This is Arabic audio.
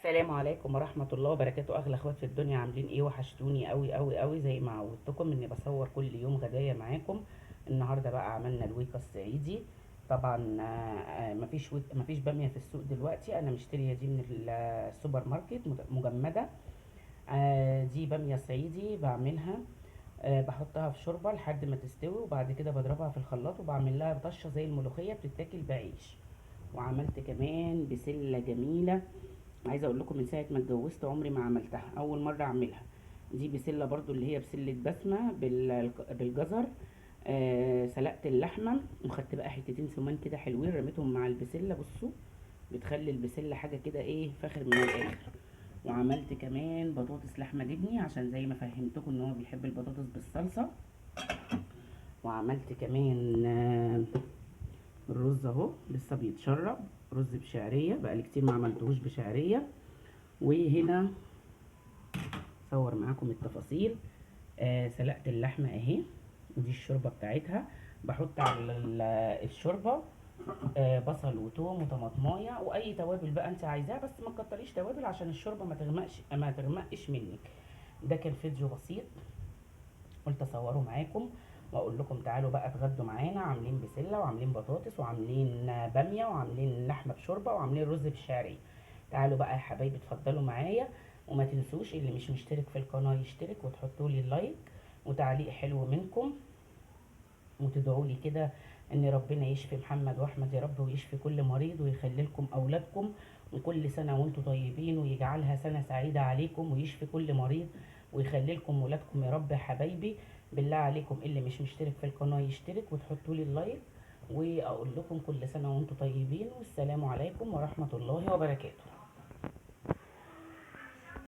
السلام عليكم ورحمة الله وبركاته. أغلى أخوات في الدنيا، عاملين إيه؟ وحشتوني أوي أوي أوي زي ما عودتكم إني بصور كل يوم غدايا معاكم. النهاردة بقى عملنا الويكا الصعيدي. طبعا مفيش بامية في السوق دلوقتي، أنا مشترية دي من السوبر ماركت مجمدة. دي بامية صعيدي بعملها. بحطها في شوربة لحد ما تستوي، وبعد كده بضربها في الخلاط وبعمل لها طشة زي الملوخية بتتاكل بعيش. وعملت كمان بسلة جميلة، عايزه اقول لكم من ساعه ما اتجوزت عمري ما عملتها، اول مره اعملها. دي بسله برضو اللي هي بسله بسمه بالجزر. سلقت اللحمه وخدت بقى حتتين سمان كده حلوين رميتهم مع البسله، بصوا بتخلي البسله حاجه كده ايه، فاخر من الاخر. وعملت كمان بطاطس لحمه جبني عشان زي ما فهمتكم ان هو بيحب البطاطس بالصلصه. وعملت كمان الرز اهو لسه بيتشرب، رز بشعريه، بقالي كتير ما عملتهوش بشعريه. وهنا صور معاكم التفاصيل. سلقت اللحمه اهي، ودي الشوربه بتاعتها. بحط على الشوربه بصل وتوم وطماطمايه واي توابل بقى انت عايزاها، بس ما تكتريش توابل عشان الشوربه ما تغمقش منك. ده كان فيديو بسيط قلت اصوره معاكم واقول لكم تعالوا بقى اتغدوا معانا. عاملين بسله وعاملين بطاطس وعاملين باميه وعاملين لحمه بشوربه وعاملين رز بالشعريه. تعالوا بقى يا حبايبي اتفضلوا معايا. وما تنسوش اللي مش مشترك في القناه يشترك وتحطوا لي اللايك وتعليق حلو منكم، وتدعوا لي كده ان ربنا يشفي محمد واحمد يا رب، ويشفي كل مريض ويخلي لكم اولادكم، وكل سنه وانتم طيبين ويجعلها سنه سعيده عليكم، ويشفي كل مريض ويخلي لكم ولادكم يا رب يا حبايبي. بالله عليكم اللي مش مشترك في القناه يشترك وتحطوا لي اللايك، واقول لكم كل سنه وانتم طيبين، والسلام عليكم ورحمه الله وبركاته.